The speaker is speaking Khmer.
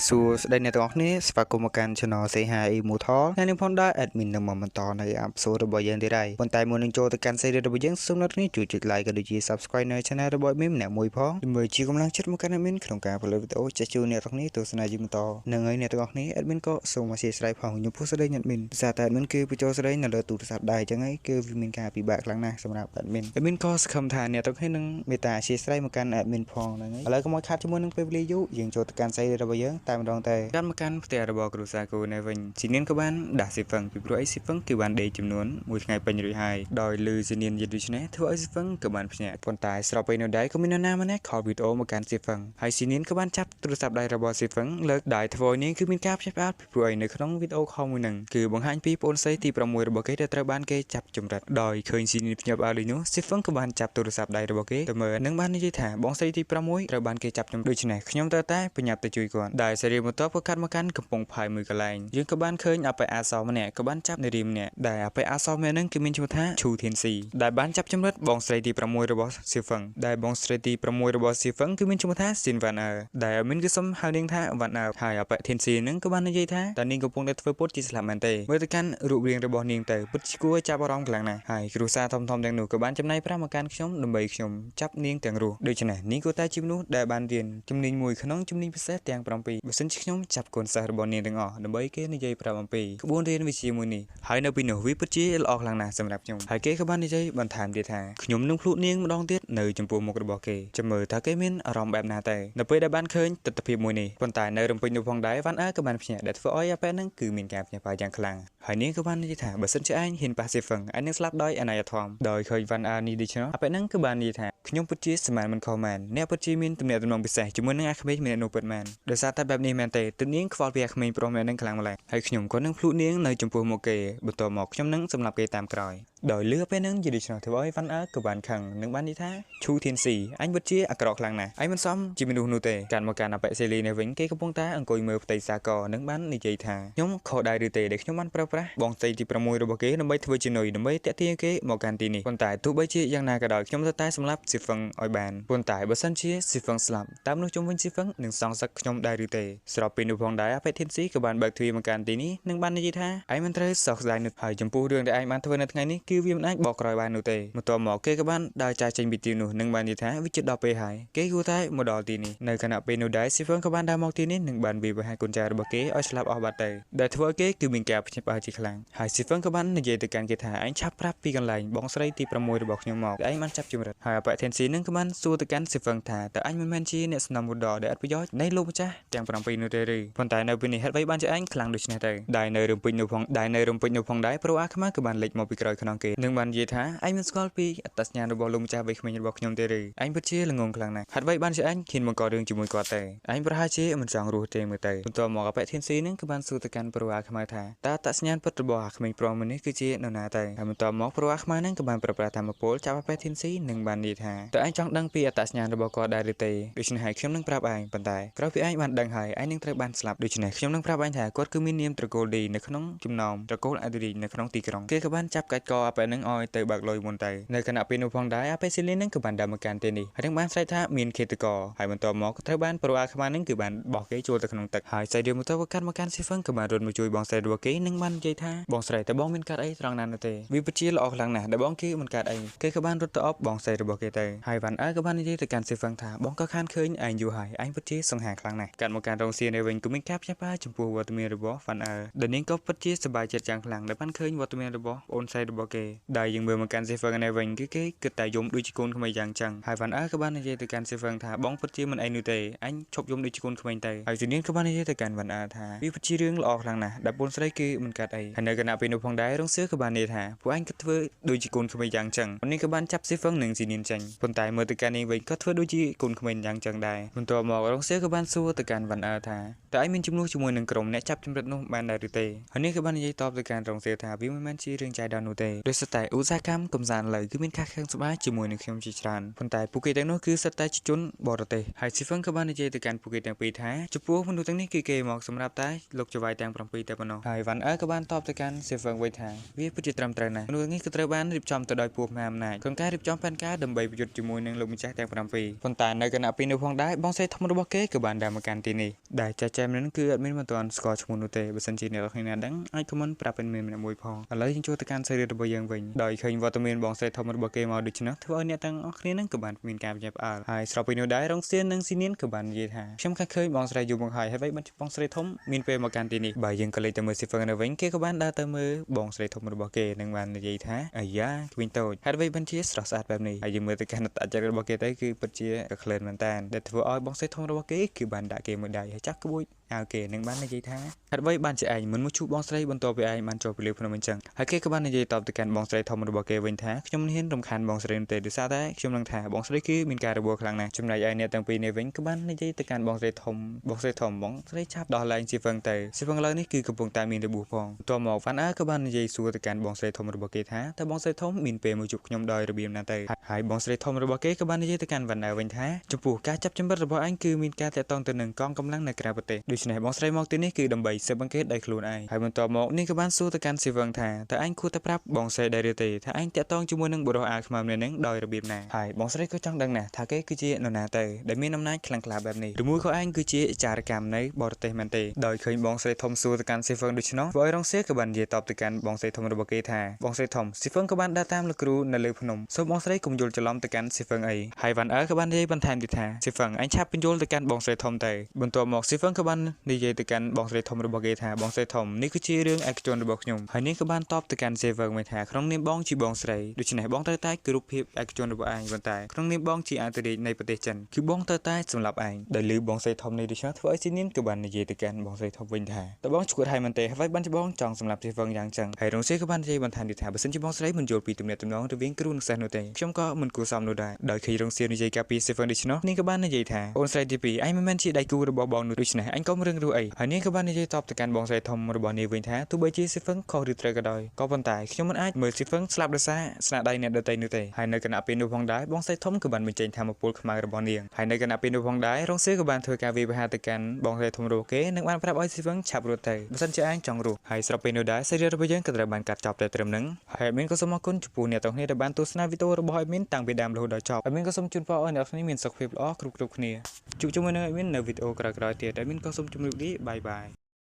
សួស្តីអ្នកទាំងអស់គ្នាស្វាគមន៍មកកាន់ Channel Say Hi Immortal ហើយនឹងផងដែរ Admin នឹងមកបន្តនៅ episode របស់យើងទៀតហើយប៉ុន្តែមុននឹងចូលទៅកាន់ series របស់យើងសូមអ្នកទាំងអស់គ្នាជួយចុច like ក៏ដូចជា subscribe នៅ Channel របស់ Admin ម្នាក់មួយផងដើម្បីជាកម្លាំងចិត្តមកកាន់ Admin ក្នុងការផលិតវីដេអូចេះជួយអ្នកទាំងអស់គ្នាទស្សនាយូរបន្តនឹងហើយអ្នកទាំងអស់គ្នា Admin ក៏សូមអធិស្ឋានផងខ្ញុំពុះស្តី Admin ភាសាតែ Admin គឺបញ្ចូលស្តីនៅលើទូរស័ព្ទដែរអញ្ចឹងហើយគឺវាមានការពិបាកខ្លាំងណាស់សម្រាប់ Admin ក៏សង្ឃឹមថាអ្នកទាំងអស់គ្នានឹងមេត្តាអធិស្ឋានមកកាន់ Admin ផងហ្នឹងហើយឥឡូវកុំឲ្យខាតជាមួយនឹងពេលវេលាយូរយើងចូលទៅកាន់ series របស់យើងតែម្ដងតែកាន់មកកាន់ផ្ទះរបស់គ្រូសាគូនៅវិញស៊ីនៀនក៏បានដាក់ស៊ីហ្វឹងពីព្រោះអីស៊ីហ្វឹងគឺបានដេកចំនួនមួយថ្ងៃពេញរួចហើយដោយលឺស៊ីនៀនយល់ដូច្នេះធ្វើឲ្យស៊ីហ្វឹងក៏បានភ្ញាក់ប៉ុន្តែស្របពេលនោះដែរក៏មាននរណាម្នាក់ខលវីដេអូមកកាន់ស៊ីហ្វឹងហើយស៊ីនៀនក៏បានចាប់ទូរស័ព្ទដៃរបស់ស៊ីហ្វឹងលើកដៃធ្វើឲ្យនាងគឺមានការភ្ញាក់ផ្អើលពីព្រោះអីនៅក្នុងវីដេអូខលមួយហ្នឹងគឺបង្ហាញពីប្អូនស្រីទី6របស់គេដែលត្រូវបានគេចាប់ចម្រិតដោយឃើញស៊ីនៀនភ្ញាក់ផ្អើលដូចនោះស៊ីហ្វឹងក៏បានចាប់ទូរស័ព្ទដៃរបស់គេទៅមើលនិងបាននិយាយថាបងស្រីទី6ត្រូវបានគេចាប់ចម្រិតដូច្នេះខ្ញុំត្រូវតែប្រញាប់ទៅជួយគាត់ដែលសេរីបន្ទាប់ក៏កាត់មកកាន់កំពង់ផែមួយកន្លែងយើងក៏បានឃើញអបិអាសម្នាក់ក៏បានចាប់នារីម្នាក់ដែលអបិអាសម្នាក់ហ្នឹងគឺមានឈ្មោះថាឈូធានស៊ីដែលបានចាប់ចម្រិតបងស្រីទី6របស់ស៊ីហ្វឹងដែលបងស្រីទី6របស់ស៊ីហ្វឹងគឺមានឈ្មោះថាស៊ីនវ៉ាន់អើដែលមានគឺសុំហៅនាងថាវ៉ាន់អើហើយអបិធានស៊ីហ្នឹងក៏បាននិយាយថាតើនាងកំពុងតែធ្វើពុតជាស្លាប់មែនទេមើលទៅកាន់រូបរាងរបស់នាងទៅពិតជាគួរចាប់អារម្មណ៍ខ្លាំងណាស់ហើយគ្រូសាធំៗទាំងនោះក៏បានចំណាយប្រាក់មកកាន់ខ្ញុំដើម្បីខ្ញុំចាប់នាងទាំងរស់ដូច្នេះនាងក៏តែជាមនុស្សដែលបានរៀនជំនាញមួយក្នុងជំនាញពិសេសទាំង7បើសិនជាខ្ញុំចាប់កូនសិស្សរបស់នាងទាំងអស់ដើម្បីគេនិយាយប្រាប់អំពីក្បួនរៀនវិជ្ជាមួយនេះហើយនៅពីនោះវាពិតជាល្អខ្លាំងណាស់សម្រាប់ខ្ញុំហើយគេក៏បាននិយាយបន្ថែមទៀតថាខ្ញុំនឹងភ្លក់នាងម្ដងទៀតនៅចំពោះមុខរបស់គេចាំមើលថាគេមានអារម្មណ៍បែបណាទៅនៅពេលដែលបានឃើញទស្សនវិជ្ជាមួយនេះប៉ុន្តែនៅរំពេចនោះផងដែរវ៉ាន់អើក៏បានភ្ញាក់ដែលធ្វើឲ្យអាប៉ែហ្នឹងគឺមានការភ្ញាក់ផ្អើលយ៉ាងខ្លាំងហើយនាងក៏បាននិយាយថាបើសិនជាឯងហ៊ានប៉ះស៊ីហ្វឹងឯងនឹងស្លាប់ដោយអនាយធមដោយឃើញវ៉ាន់អើនេះដូច្នោះអាប៉ែហ្នឹងក៏បាននិយាយថាខ្ញុំពិតជាស្មានមិនខុសមែនអ្នកពិតជាមានទំនាក់ទំនងពិសេសជាមួយនឹងអាក្មេងម្នាក់នោះពិតមែនដោយសារតែបែបនេះមែនទេទើបនាងខ្វល់ពីអាក្មេងប្រុសម្នាក់នឹងខ្លាំងម្ល៉េះហើយខ្ញុំក៏នឹងភ្លក់នាងនៅចំពោះមុខគេបន្ទាប់មកខ្ញុំនឹងសម្លាប់គេតាមក្រោយដោយលឺពេលហ្នឹងយីដូច្នោះធ្វើឲ្យវ៉ាន់អើក៏បានខឹងនឹងបាននិយាយថាឈូធានស៊ីអញពិតជាអាក្រក់ខ្លាំងណាស់អញមិនសមជាមនុស្សនោះទេកាន់មកកាន់អបិសេលីនៅវិញគេកំពុងតែអង្គុយមើលផ្ទៃសាកលនឹងបាននិយាយថាខ្ញុំខុសដែរឬទេដែលខ្ញុំបានប្រើប្រាស់បងស្រីទី6របស់គេដើម្បីធ្វើជានុយដើម្បីតាក់ទាញគេមកកាន់ទីនេះប៉ុន្តែទោះបីជាយ៉ាងណាក៏ដោយខ្ញុំត្រូវតែសម្លាប់ស៊ីហ្វឹងឲ្យបានប៉ុន្តែបើសិនជាស៊ីហ្វឹងស្លាប់តាមនោះជុំវិញស៊ីហ្វឹងនឹងសងសឹកខ្ញុំដែរឬទេស្របពេលនោះផងដែរអបិធានស៊ីក៏បានបើកទ្វារមកកាន់ទីនេះនឹងបាននិយាយថាឯងមិនត្រូវសោកស្ដាយនោះហើយចំពោះរឿងដែលឯងបានធ្វើនៅថ្ងៃនេះគឺវាមិនអាចបកក្រោយបាននោះទេបន្ទាប់មកគេក៏បានដើរចាស់ចេញពីទីនោះនឹងបាននិយាយថាវាជិតដល់ពេលហើយគេគួរតែមកដល់ទីនេះនៅខណៈពេលនោះដែរស៊ីហ្វឹងក៏បានដើរមកទីនេះនឹងបានវាយប្រហារកូនចៅរបស់គេឲ្យស្លាប់អស់បាត់ទៅដែលធ្វើឲ្យគេគឺមានការភ្ញាក់ផ្អើលជាខ្លាំងហើយស៊ីហ្វឹងក៏បាននិយាយទៅកាន់គេថាឯងឆាប់ប្រាប់ពីកន្លែងបងស្រីទី6របស់ខ្ញុំមកឯងបានចាប់ចម្រិតហើយអបិធានស៊ីនឹងក៏បានសួរទៅកាន់ស៊ីហ្វឹងថាតើអញមិនមែនជាអ្នកស្នំមុដដែលអត់ប្រយោជន៍នៃលោកម្ចាស់ទាំង7នោះទេឬប៉ុន្តែនៅពេលនេះហេតុអ្វីបានជាឯងខ្លាំងដូចនេះទៅដែលនៅរំពេចនោះផងដែរព្រោះអាខ្មាក៏បានលេចមកពីក្រោយខ្នងគេនឹងបាននិយាយថាឯងមិនស្គាល់ពីអត្តសញ្ញាណរបស់លោកម្ចាស់វ័យក្មេងរបស់ខ្ញុំទេឬឯងពិតជាល្ងងខ្លាំងណាស់ហេតុអ្វីបានជាឯងហ៊ានបង្ករឿងជាមួយគាត់ទេឯងប្រហែលជាមិនចង់រស់ទេមើលទៅបន្ទាប់មកអបិធានស៊ីនឹងក៏បានសួរទៅកាន់ព្រោះអាខ្មៅថាតើអត្តសញ្ញាណពិតរបស់អាក្មេងប្រុសម្នាក់នេះគឺជានរណាទៅហើយបន្ទាប់មកព្រោះអាខ្មៅនឹងក៏បានប្រើប្រាស់ធម្មពលចាប់អបិធានស៊ីនឹងបាននិយាយថាតើឯងចង់ដឹងពីអត្តសញ្ញាណរបស់គាត់ដែរឬទេដូច្នេះហើយខ្ញុំនឹងប្រាប់ឯងប៉ុន្តែក្រោយពីឯងបានដឹងហើយឯងនឹងត្រូវបានស្លាប់ដូច្នេះខ្ញុំនឹងប្រាប់ឯងថាគាត់គឺមាននាមត្រកូលឌីនៅក្នុងចំណោមត្រកូលអឌីរីនៅក្នុងទីក្រុងគេក៏បានចាប់កាច់កអបិនឹងឲ្យទៅបើកលុយមុនទៅនៅខណៈពេលនោះផងដែរអបិសេលីនឹងក៏បានដើរមកកាន់ទីនេះហើយនឹងបានស្រែកថាមានឃាតករហើយបន្ទាប់មកក៏ត្រូវបានព្រោះអាខ្មានឹងគឺបានបោះគេចូលទៅក្នុងទឹកហើយស្រីរៀងមកទៅក៏កាត់មកកាន់ស៊ីហ្វឹងក៏បានរត់មកជួយបងស្រីរបស់គេនឹងបាននិយាយថាបងស្រីតើបងមានកាត់អីត្រង់ណានោះទេវាពិតជាល្អខ្លាំងណាស់ដែលបងគេមិនកាត់អីគេក៏បានរត់ទៅអបបងស្រីរបស់គេទៅហើយវ៉ាន់អើក៏បាននិយាយទៅកាន់ស៊ីហ្វឹងថាបងក៏ខានឃើញឯងយូរហើយឯងពិតជាសង្ហាខ្លាំងណាស់កាត់មកកាន់រោងសៀននេះវិញក៏មានការផ្ញើផ្អើចំពោះវត្តមានរបស់វ៉ាន់អើដែលនាងក៏ពិតជាសប្បាយចិត្តយ៉ាងខ្លាំងដែលបានឃើញវត្តមានរបស់ប្អូនស្រីរបស់គេដែលយើងមើលមកកាន់ស៊ីហ្វឹងនេះវិញគឺគេគិតតែយំដូចជាកូនក្មេងយ៉ាងចឹងហើយវ៉ាន់អើក៏បាននិយាយទៅកាន់ស៊ីហ្វឹងថាបងពិតជាមិនអីនោះទេអញឈប់យំដូចជាកូនក្មេងទៅហើយជំនាញក៏បាននិយាយទៅកាន់វ៉ាន់អើថាវាពិតជារឿងល្អខ្លាំងណាស់ដែលប្អូនស្រីគឺមិនកាត់អីហើយនៅគណៈពេលនោះផងដែររងសឿក៏បាននិយាយថាពួកអញគិតធ្វើដូចជាកូនក្មេងយ៉ាងចឹងនេះក៏បានចាប់ស៊ីហ្វឹងនិងស៊ីនៀនចាញ់ប៉ុន្តែមើលទៅកាន់នាងវិញក៏ធ្វើដូចជាកូនក្មេងយ៉ាងចឹងដែរបន្ទាប់មករងសឿក៏បានសួរទៅកាន់វ៉ាន់អើថាតើឯងមានជំនួសជាមួយនឹងក្រុមអ្នកចាប់ចម្រិតនោះបានដែរឬទេហើយនេះក៏បាននិយាយតបទៅកាន់រងសឿថាវាមិនមែនជារឿងចៃដន្យនោះទេ โดยสไตล์อุตสาหกรรมกำจัดเลยคือมีค่าเครื่องสบายជាមួយនឹងខ្ញុំជាច្រើនប៉ុន្តែពួកគេទាំងនោះគឺសិតតែជាជនបរទេសហើយ Stephen ក៏បាននិយាយទៅកាន់ពួកគេទាំងពីរថាចំពោះមនុស្សទាំងនេះគឺគេមកសម្រាប់តែលោកចៅវាយទាំង7តែប៉ុណ្ណោះហើយ Van Er ក៏បានតបទៅកាន់ Stephen វិញថាវាពិតជាត្រឹមត្រូវណាស់មនុស្សនេះគឺត្រូវបានរៀបចំទៅដោយពួកមហាអំណាចក្នុងការរៀបចំផែនការដើម្បីប្រយុទ្ធជាមួយនឹងលោកម្ចាស់ទាំង7ប៉ុន្តែនៅគណៈពេលនោះផងដែរបងស្រីធំរបស់គេក៏បានដើរមកកាន់ទីនេះដែលចាស់ចែមនឹងគឺអត់មានមិនទាន់ស្គាល់ឈ្មោះនោះទេបើសិនជាអ្នកនរគ្នាណាដឹងអាច comment ប្រាប់ពេលមានម្នាក់មួយផងឥឡូវយើងចូលទៅកាន់សេរីរបស់យើងវិញដោយឃើញវត្តមានបងស្រីធំរបស់គេមកដូច្នេះធ្វើឲ្យអ្នកទាំងអស់គ្នានឹងក៏បានមានការភ្ញាក់ផ្អើលហើយស្របពេលនោះដែររងសៀននិងស៊ីនៀនក៏បាននិយាយថាខ្ញុំឃើញបងស្រីយូរមកហើយហើយបានបងស្រីធំមានពេលមកកាន់ទីនេះបើយើងក៏លេចទៅមើល Stephen នៅវិញគេក៏បានដើរទៅមើលបងស្រីធំរបស់គេនិងបាននិយាយថាអាយ៉ាគ្មានតូចហេតុអ្វីបានជាស្រស់ស្អាតបែបនេះហើយយើងមើលទៅកាន់អត្តចរិតរបស់គេទៅគឺពិតជាកក្លឿនមែនតើដែលធ្វើឲ្យបងស្រីធំរបស់គេគឺបានដាក់គេមួយដៃហើយចាក់ក្បួយឲ្យគេនឹងបាននិយាយថាហេតុអ្វីបានជាឯងមិនមកជួបបងស្រីបន្ទាប់ពីឯងបានចូលពីលើភ្នំអញ្ចឹងហើយគេក៏បាននិយាយតបទៅកាន់បងស្រីធំរបស់គេវិញថាខ្ញុំមិនហ៊ានរំខានបងស្រីទេដោយសារតែខ្ញុំនឹងថាបងស្រីគឺមានការរបួសខ្លាំងណាស់ចំណែកឯអ្នកទាំងពីរនេះវិញក៏បាននិយាយទៅកាន់បងស្រីធំបងស្រីឆាប់ដោះលែងStephenទៅStephenឡើយនេះគឺកំពុងតែមានរបួសផងបន្ទាប់មក Van Er ក៏បាននិយាយសួរទៅកាន់បងស្រីធំរបស់គេថាតើបងស្រីធំមានពេលមកជួបខ្ញុំដោយរបៀបណាទៅហើយបងស្រីធំរបស់គេក៏បាននិយាយទៅកាន់ Van Er វិញថាចំពោះការចាប់ចម្រិតរបស់អញគឺមានការតាក់ទងទៅនឹងកងកម្លាំងនៅក្រៅប្រទេសដូច្នេះបងស្រីមកទីនេះគឺដើម្បីស៊ើបអង្កេតដោយខ្លួនឯងហើយបន្ទាប់មកនេះក៏បានសួរទៅកាន់ Stephen ថាតើអញគួរតែប្រាប់បងស្រីដែរឬទេថាអញតាក់ទងជាមួយនឹងបុរសអាវខ្មៅម្នាក់នឹងដោយរបៀបណាហើយបងស្រីក៏ចង់ដឹងណាស់ថាគេគឺជានរណាទៅដែលមានអំណាចខ្លាំងក្លាបែបនេះឬមួយក៏ឯងគឺជាចារកម្មនៅបរទេសមែនទេដោយឃើញបងស្រីធំសួរទៅកាន់ Stephen ដូច្នោះធ្វើឲ្យរងសៀក៏បាននិយាយតបទៅកាន់បងស្រីធំរបស់គេថាបងស្រីធំ Stephen ក៏បានដើរតាមលោកគ្រូនៅលើភ្នំសូមបងស្រីកុំយល់ច្រឡំទៅកាន់ Stephen អីហើយ Van Er ក៏បាននិយាយបន្ថែមទៀតថា Stephen អញឆាប់បញ្យល់ទៅកាន់បងស្រីធំទៅបន្ទាប់មក Stephen ក៏បាននិយាយទៅកាន់បងស្រីធំរបស់គេថាបងស្រីធំនេះគឺជារឿងឯកជនរបស់ខ្ញុំហើយនេះក៏បានតបទៅកាន់ Stephen វិញថាក្នុងនាមបងជាបងស្រីដូច្នេះបងត្រូវតែគោរពភាពឯកជនរបស់ឯងប៉ុន្តែក្នុងនាមបងជាអន្តរជាតិនៃប្រទេសចិនគឺបងត្រូវតែសម្លាប់ឯងដែលឮបងស្រីធំនេះដូច្នេះធ្វើឲ្យស៊ីនៀនក៏បាននិយាយទៅកាន់បងស្រីធំវិញថាតើបងឈួតហើយមែនទេហើយបានជាបងចង់សម្លាប់ Stephen យ៉ាងចឹងហើយរងសៀក៏បាននិយាយបន្ថែមទៀតថាបើសិនជាបងស្រីមិនយល់ពីទំនាក់ទំនងរវាងគ្រូនិងសិស្សនោះទេខ្ញុំក៏មិនគួរសមនោះដែរដោយឃើញរងសៀនិយាយការពី Stephen ដូច្នេះនាងក៏បាននិយាយថាអូនស្រីទី2ឯងមិនមែនជាដៃគូរបស់បងនោះដូច្នេះអញក៏មិនរឿងរស់អីហើយនាងក៏បាននិយាយតបទៅកាន់បងស្រីធំរបស់នាងវិញថាទោះបីជា Stephen ខុសឬត្រូវក៏ដោយក៏ប៉ុន្តែខ្ញុំមិនអាចមើល Stephen ស្លាប់ដោយសារស្នាដៃអ្នកដទៃនោះទេហើយនៅគណៈពេលនោះផងដែរបងស្រីធំក៏បានបញ្ចេញធម៌ពលខ្មៅរបស់នាងហើយនៅគណៈពេលនោះផងដែររងសៀក៏បានធ្វើការវាយប្រហារទៅកាន់បងស្រីធំរបស់គេនិងបានប្រាប់ឲ្យ Stephen ឆាប់រត់ទៅបើសិនជាឯងចង់រស់ហើយស្របពេលនោះដែរសេរីរបស់យើងក៏ត្រូវបានកាត់ចប់តែត្រឹមហ្នឹងហើយadminក៏សូមអរគុណចំពោះអ្នកទាំងគ្នាដែលបានទស្សនាវីដេអូរបស់adminតាំងពីដើមរហូតដល់ចប់adminក៏សូមជូនពរឲ្យអ្នកទាំងគ្នាមានសុខភាពល្អគ្រប់គ្នាជួបជាមួយនឹងadminនៅវីដេអូក្រោយៗទៀតadminក៏សូមជម្រាបលាបាយបាយ